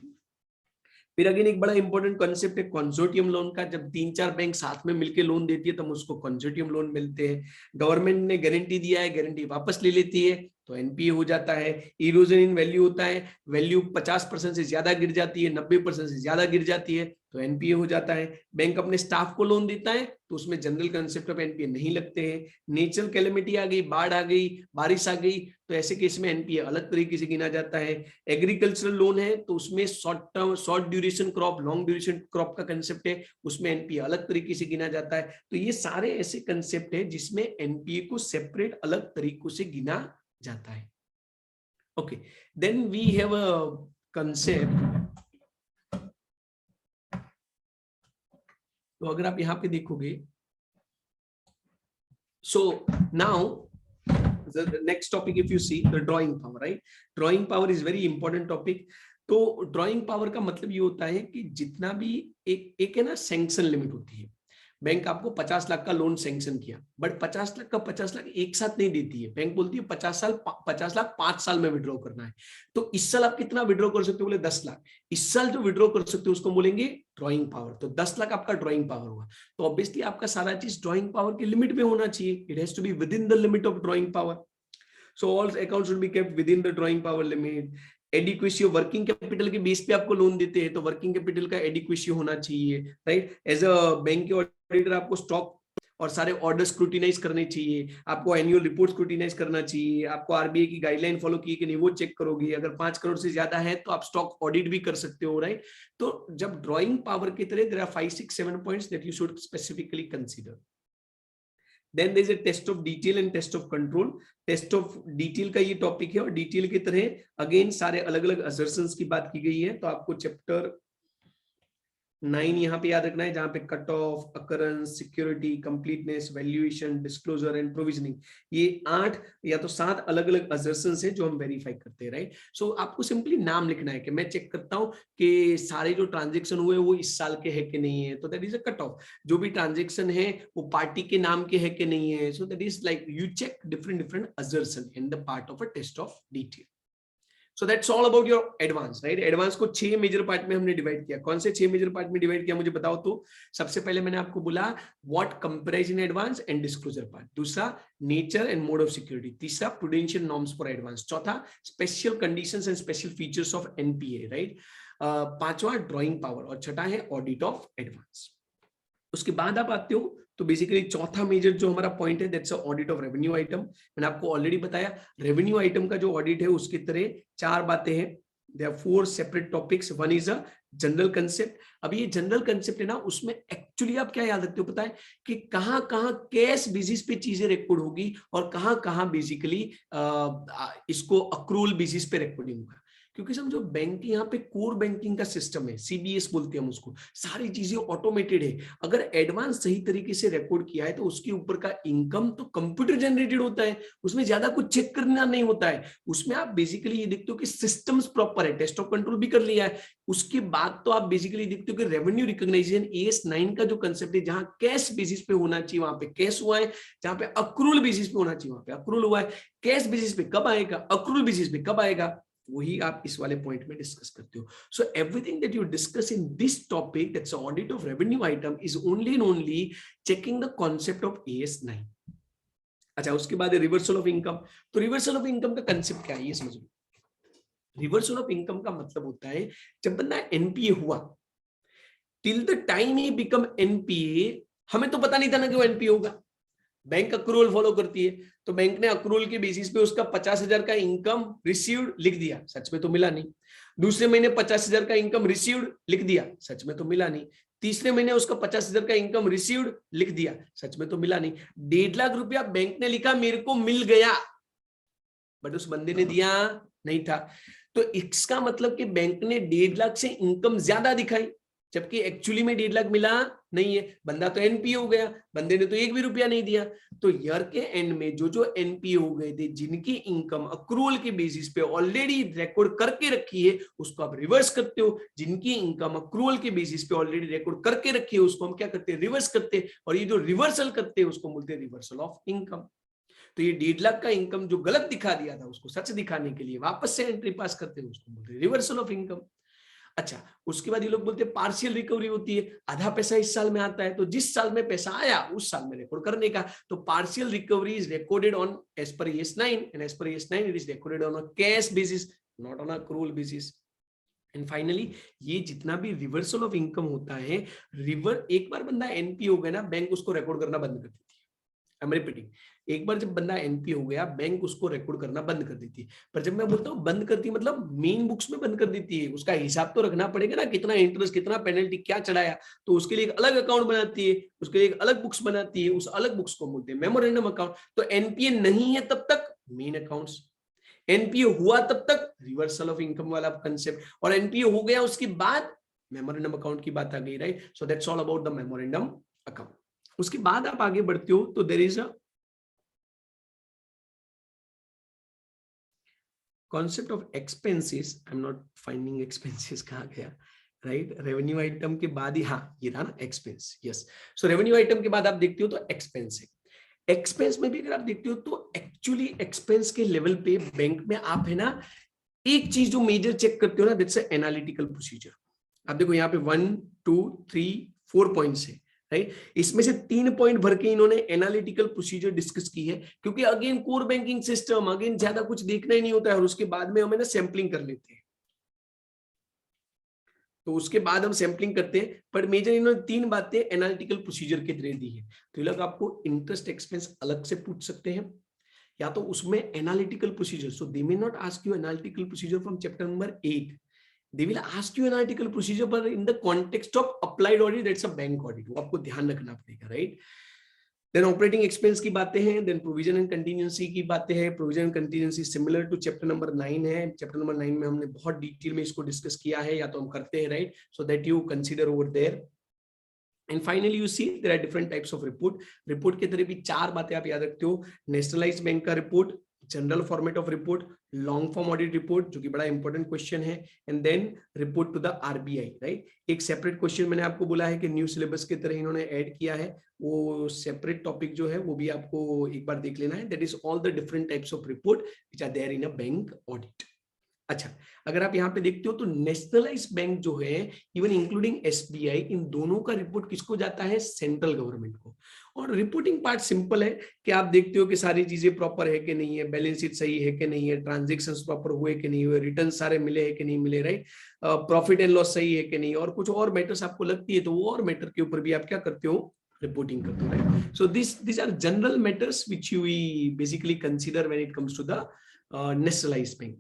फिर अगेन एक बड़ा इंपॉर्टेंट कॉन्सेप्ट है कंसोर्टियम लोन का. जब 3-4 बैंक साथ में मिलकर लोन देती है तो हम उसको कंसोर्टियम लोन मिलते हैं. गवर्नमेंट ने गारंटी दिया है, गारंटी वापस ले लेती है तो एनपीए हो जाता है. इरोजन इन वैल्यू होता है, वैल्यू 50% से ज्यादा गिर जाती है, 90% से ज्यादा गिर जाती है तो एनपीए हो जाता है. बैंक अपने स्टाफ को लोन देता है तो उसमें जनरल कंसेप्ट ऑफ एनपीए नहीं लगते हैं. नेचुरल कैलेमिटी आ गई, बाढ़ आ गई, बारिश आ गई तो ऐसे केस में एनपीए अलग तरीके से गिना जाता है. एग्रीकल्चरल लोन है तो उसमें short duration crop, long duration crop का कंसेप्ट है, उसमें एनपीए अलग तरीके से गिना जाता है. तो ये सारे ऐसे कंसेप्ट है जिसमें एनपीए को सेपरेट अलग तरीकों से गिना जाता है. Okay, then we have a concept. तो अगर आप यहां पे देखोगे, so now the next topic if you see the drawing power, right. Drawing power is very important topic. तो ड्राइंग पावर का मतलब ये होता है कि जितना भी एक है ना सैंक्शन लिमिट होती है, बैंक आपको 50 लाख का लोन सैंक्शन किया, बट 50 लाख का 50 लाख एक साथ नहीं देती है। बैंक बोलती है 50 लाख 5 साल में विड्रॉ करना है। तो इस साल आप कितना विड्रॉ कर सकते हो, बोले 10 लाख। इस साल जो विड्रॉ कर सकते हो उसको बोलेंगे ड्रॉइंग पावर। तो 10 लाख आपका ड्रॉइंग पावर हुआ। तो ऑब्वियसली आपका सारा चीज ड्रॉइंग पावर की लिमिट में होना चाहिए। It has to be within the limit of drawing power. So all accounts should be kept within the drawing power limit. Adequacy working capital के बेस पे आपको लोन देते हैं तो वर्किंग कैपिटल का एडिक्वेसी होना चाहिए, राइट। एज अ बैंक के ऑडिटर आपको स्टॉक और सारे ऑर्डर स्क्रूटिनाइज करने चाहिए, आपको एनुअल रिपोर्ट स्क्रूटिनाइज करना चाहिए, आपको आरबीआई की गाइडलाइन फॉलो की कि नहीं वो चेक करोगे। अगर 5 करोड़ से ज्यादा है तो आप स्टॉक ऑडिट भी कर सकते हो, राइट। तो जब ड्रॉइंग पावर की तरह there are 5, 6, 7 points that you should specifically consider. Then there is a test of detail and test of control. Test of detail का ये टॉपिक है और डिटेल की तरह अगेन सारे अलग अलग असर्शंस की बात की गई है। तो आपको चैप्टर 9 यहाँ पे याद रखना है, जहां पे cut off, occurrence, security, completeness, valuation, disclosure and provisioning, ये 8 या तो 7 अलग अलग असर्शंस है जो हम वेरीफाई करते हैं, राइट। सो आपको सिंपली नाम लिखना है कि मैं चेक करता हूं कि सारे जो ट्रांजेक्शन हुए वो इस साल के है कि नहीं है, तो that is a cut off. जो भी ट्रांजेक्शन है वो पार्टी के नाम के है कि नहीं है, so that is like you check different assertion in the part of a test of detail. So that's all about your advance, right? Advance को 6 मेजर पार्ट में हमने डिवाइड किया। कौन से 6 मेजर पार्ट में डिवाइड किया मुझे बताओ। तो सबसे पहले मैंने आपको बोला what comparison advance and disclosure part, दूसरा nature and mode of security, तीसरा प्रूडेंशियल नॉर्म्स फॉर एडवांस, चौथा special conditions and special features of NPA, right. पांचवा ड्रॉइंग पावर और छठा है ऑडिट ऑफ एडवांस। उसके बाद आप आते हो तो बेसिकली चौथा मेजर जो हमारा पॉइंट है that's audit of revenue item. मैंने आपको ऑलरेडी बताया रेवेन्यू आइटम का जो ऑडिट है उसकी तरह 4 बातें हैं। There are 4 separate topics. One is a general concept. अब ये जनरल कंसेप्ट है ना, उसमें एक्चुअली आप क्या याद रखते हो पता है कि कहां कहां कैश बेसिस पे चीजें रिकॉर्ड होगी और कहां कहां बेसिकली इसको अक्रूवल बेसिस पे रिकॉर्डिंग होगा। क्योंकि समझो बैंक यहाँ पे कोर बैंकिंग का सिस्टम है, सीबीएस बोलते हैं हम उसको, सारी चीजें ऑटोमेटेड है। अगर एडवांस सही तरीके से रिकॉर्ड किया है तो उसके ऊपर का इनकम तो कंप्यूटर जनरेटेड होता है, उसमें ज्यादा कुछ चेक करना नहीं होता है। उसमें आप बेसिकली ये देखते हो कि सिस्टम्स प्रॉपर है, टेस्ट ऑफ कंट्रोल भी कर लिया है। उसके बाद तो आप बेसिकली देखते हो कि रेवेन्यू रिकॉग्नाइजेशन AS9 का जो कंसेप्ट है, जहां कैश बेसिस पे होना चाहिए वहां पे कैश हुआ है, जहां पे अक्रूवल बेसिस पे होना चाहिए वहां पे अक्रूवल हुआ है। कैश बेसिस पे कब आएगा, अक्रूवल बेसिस पे कब आएगा, वही आप इस वाले पॉइंट में डिस्कस करते हो। So everything that you discuss in this topic that's audit of revenue item is only and only checking the concept of AS9। अच्छा, उसके बाद रिवर्सल ऑफ इनकम। तो रिवर्सल ऑफ इनकम का कंसेप्ट क्या है ये समझ लो। रिवर्सल ऑफ इनकम का मतलब होता है जब बंदा एनपीए हुआ, till the time he become NPA, हमें तो पता नहीं था ना कि वो एनपीए होगा। बैंक अक्रूवल फॉलो करती है, तो बैंक ने अक्रूवल के बेसिस पे उसका 50,000 का इनकम रिसीव्ड लिख दिया, सच में तो मिला नहीं। दूसरे महीने 50,000 का इनकम रिसीव्ड लिख दिया, सच में तो मिला नहीं। तीसरे महीने उसका 50,000 का इनकम रिसीव्ड लिख दिया, सच में तो मिला नहीं। 1.5 लाख रुपया बैंक ने लिखा मेरे को मिल गया, बट उस बंदे ने दिया नहीं था। तो इसका मतलब कि बैंक ने 1.5 लाख से इनकम ज्यादा दिखाई, जबकि एक्चुअली में 1.5 लाख मिला नहीं है। बंदा तो एनपीए हो गया, बंदे ने तो 1 भी रुपया नहीं दिया। तो ईयर के एंड में जो जो एनपीए हो गए थे, जिनकी इनकम अक्रूवल के बेसिस पे ऑलरेडी रिकॉर्ड करके रखी है, उसको आप रिवर्स करते हो। जिनकी इनकम अक्रूवल के बेसिस पे ऑलरेडी रिकॉर्ड करके रखी है, उसको हम क्या करते हैं, रिवर्स करते हैं। और ये जो रिवर्सल करते हैं उसको बोलते हैं रिवर्सल ऑफ इनकम। तो ये 1.5 लाख का इनकम जो गलत दिखा दिया था, उसको सच दिखाने के लिए वापस से एंट्री पास करते हैं, उसको बोलते हैं रिवर्सल ऑफ इनकम। अच्छा, उसके बाद ये लोग बोलते हैं पार्शियल रिकवरी होती है, आधा पैसा इस साल में आता है तो जिस साल में पैसा आया उस साल में रिकॉर्ड करने का। तो partial recovery is recorded on as per AS9 and as per AS9 it is recorded on a cash basis, not on a accrual basis. And finally ये जितना भी रिवर्सल ऑफ इनकम होता है, एक बार बंदा एनपी हो गया ना, बैंक उसको रिकॉर्ड करना बंद कर देती है। आई एम रिपीटिंग, एक बार जब बंदा एनपी हो गया, बैंक उसको रिकॉर्ड करना बंद कर देती है। पर जब मैं बोलता हूँ बंद करती है, मतलब मेन बुक्स में बंद कर देती है। उसका हिसाब तो रखना पड़ेगा ना, कितना इंटरेस्ट, कितना पेनल्टी, क्या चढ़ाया, तो उसके लिए एक अलग अकाउंट बनाती है, उसके लिए एक अलग बुक्स बनाती है। उस अलग बुक्स को बोलते हैं मेमोरेंडम अकाउंट। तो एनपीए नहीं है तब तक मेन अकाउंट्स, एनपीए हुआ तब तक रिवर्सल ऑफ इनकम वाला कंसेप्ट, और एनपीए हो गया उसके बाद मेमोरेंडम अकाउंट की बात आ गई, right. So that's all about the memorandum account. उसके बाद आप आगे बढ़ते हो तो there is a concept of expenses. I'm not finding expenses कहाँ गया, राइट, रेवेन्यू आइटम के बाद ही, हाँ ये था ना एक्सपेंस, यस। सो रेवेन्यू आइटम के बाद आप देखते हो तो एक्सपेंस है। एक्सपेंस में भी अगर आप देखते हो तो एक्चुअली एक्सपेंस के लेवल पे बैंक में आप है ना एक चीज जो मेजर चेक करते हो ना, दैट्स एनालिटिकल प्रोसीजर। आप देखो यहाँ पे 1 2 3 4 पॉइंट्स है, राइट। इसमें से 3 पॉइंट भर के इन्होंने एनालिटिकल प्रोसीजर डिस्कस की है, क्योंकि again core banking system, again ज्यादा कुछ देखना ही नहीं होता है, और उसके बाद में हमें ना सैंपलिंग कर लेते हैं, तो उसके बाद हम सैंपलिंग करते हैं। पर मेजर इन्होंने 3 बातें एनालिटिकल प्रोसीजर के जरिए दी है। तो ये लोग आपको इंटरेस्ट एक्सपेंस अलग से पूछ सकते हैं, या तो उसमें analytical procedure, so they may not ask you analytical procedure from chapter number 8, they will ask you analytical procedure but in the context of applied audit, that's a bank audit, वो आपको ध्यान रखना पड़ेगा, राइट। देन ऑपरेटिंग एक्सपेंस की बातें हैं, then provision and contingency की बातें हैं। Provision and contingency similar to chapter number 9 है। चैप्टर नंबर 9 में हमने बहुत डिटेल में इसको डिस्कस किया है, या तो हम करते हैं, right, so that you consider over there. And finally you see there are different types of report. Report के तरह भी 4 बातें आप याद रखते हो, नेशनलाइज्ड बैंक का report, general format of report, long form audit report जो कि बड़ा इंपॉर्टेंट क्वेश्चन है, and then report to the RBI, right. एक सेपरेट क्वेश्चन मैंने आपको बोला है कि न्यू सिलेबस के तरह इन्होंने ऐड किया है, वो सेपरेट टॉपिक जो है वो भी आपको एक बार देख लेना है, that is all the different types of report which are there in a bank audit. अच्छा, अगर आप यहाँ पे देखते हो तो नेशनलाइज बैंक जो है, इवन इंक्लूडिंग एसबीआई, इन दोनों का रिपोर्ट किसको जाता है, सेंट्रल गवर्नमेंट को। और रिपोर्टिंग पार्ट सिंपल है कि आप देखते हो कि सारी चीजें प्रॉपर है कि नहीं है, बैलेंस शीट सही है कि नहीं है, ट्रांजेक्शंस प्रॉपर हुए कि नहीं हुए, रिटर्न सारे मिले हैं कि नहीं मिले, राइट, प्रॉफिट एंड लॉस सही है कि नहीं, और कुछ और मैटर्स आपको लगती है तो वो और मैटर के ऊपर भी आप क्या करते हो, रिपोर्टिंग करते हो, right. So this are general matters which you basically consider when it comes to the nationalised bank.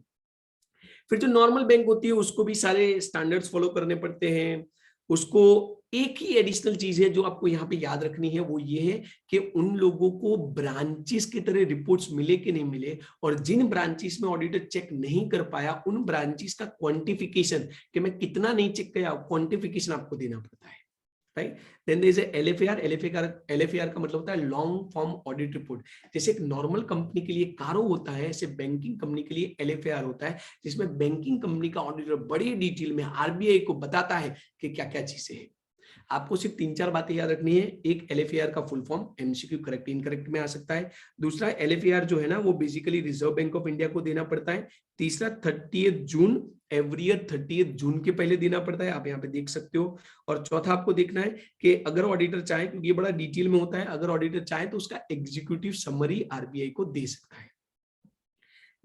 फिर जो नॉर्मल बैंक होती है उसको भी सारे स्टैंडर्ड्स फॉलो करने पड़ते हैं। उसको एक ही एडिशनल चीज है जो आपको यहाँ पे याद रखनी है, वो ये है कि उन लोगों को ब्रांचेस की तरह रिपोर्ट्स मिले कि नहीं मिले, और जिन ब्रांचेस में ऑडिटर चेक नहीं कर पाया उन ब्रांचेस का क्वांटिफिकेशन, कि मैं कितना नहीं चेक किया, क्वांटिफिकेशन आपको देना पड़ता है, राइट। देन देयर इज एलएफएआर का मतलब होता है लॉन्ग फॉर्म ऑडिट रिपोर्ट। जैसे एक नॉर्मल कंपनी के लिए कारो होता है, ऐसे बैंकिंग कंपनी के लिए एलएफएआर होता है, जिसमें बैंकिंग कंपनी का ऑडिटर बड़ी डिटेल में आरबीआई को बताता है कि क्या क्या चीजें हैं। आपको सिर्फ 3-4 बातें याद रखनी है। एक, एलएफएआर का full form, MCQ correct incorrect में आ सकता है। दूसरा, एलएफएआर जो है ना वो basically reserve bank of India को देना पड़ता है। तीसरा, 30 जून एवरी ईयर, 30 जून के पहले देना पड़ता है, आप यहाँ पे देख सकते हो। और चौथा आपको देखना है कि अगर ऑडिटर चाहे, क्योंकि ये बड़ा डिटेल में होता है, अगर ऑडिटर चाहे तो उसका एग्जीक्यूटिव समरी आरबीआई को दे सकता है।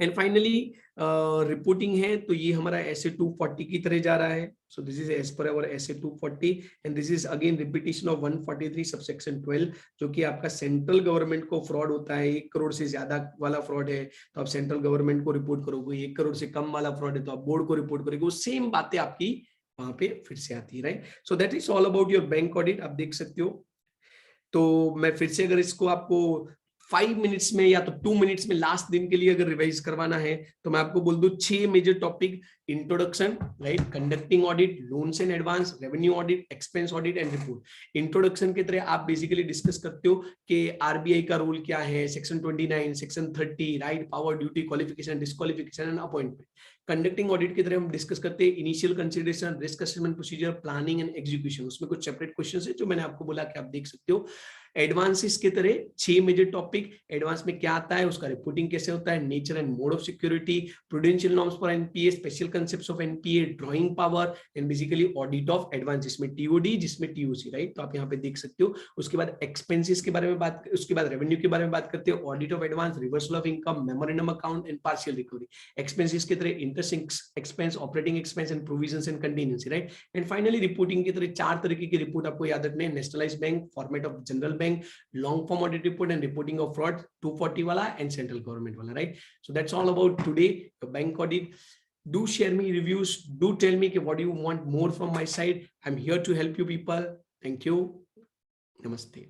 एंड फाइनली रिपोर्टिंग है, तो ये हमारा एसए 240 की तरह जा रहा है। So this is as per our SA 240 and this is again repetition of 143 subsection 12, जो कि आपका सेंट्रल गवर्नमेंट को फ्रॉड होता है, 1 करोड़ से ज्यादा वाला फ्रॉड है तो आप सेंट्रल गवर्नमेंट को रिपोर्ट करोगे, 1 करोड़ से कम वाला फ्रॉड है तो आप बोर्ड को रिपोर्ट करोगे। वो सेम बातें आपकी वहां पे फिर से आती है, right. So that is all about your bank audit, आप देख सकते हो। तो मैं फिर से अगर इसको आपको 5 मिनट्स में या तो 2 मिनट्स में लास्ट दिन के लिए अगर रिवाइज करवाना है, तो मैं आपको बोल दूं 6 major topic: introduction, right, conducting audit, loans and advance, revenue audit, expense audit and report. Introduction के तरह आप बेसिकली डिस्कस करते हो कि आरबीआई का रूल क्या है, section 29, section 30, right, power, duty, qualification, disqualification and appointment. Conducting audit की तरह हम डिस्कस करते हैं initial consideration, risk assessment procedure, planning and execution. उसमें कुछ सेपरेट क्वेश्चंस है जो मैंने आपको बोला कि आप देख सकते हो। एडवांसेस की तरह 6 मेजर टॉपिक, एडवांस में क्या आता है, उसका रिपोर्टिंग कैसे होता है, nature and mode of security, prudential norms for NPA, special concepts of NPA, drawing power and basically audit of advance, जिसमें टीओडी, जिसमें टीओसी, राइट। तो आप यहाँ पे देख सकते हो। उसके बाद एक्सपेंसेस के बारे में बात, उसके बाद रेवेन्यू के बारे में बात करते हैं, audit of advance, reversal of income, memorandum account and partial recovery. Expenses की तरह interest expense, operating expense and provisions and contingency, right. And finally reporting की तरह 4 तरीके की रिपोर्ट आपको याद रखने हैं: nationalised bank, format of general bank, long form audit report and reporting of fraud, 240 wala and central government wala, right. So that's all about today, the bank audit. Do share me reviews, do tell me what do you want more from my side. I'm here to help you people. Thank you. Namaste.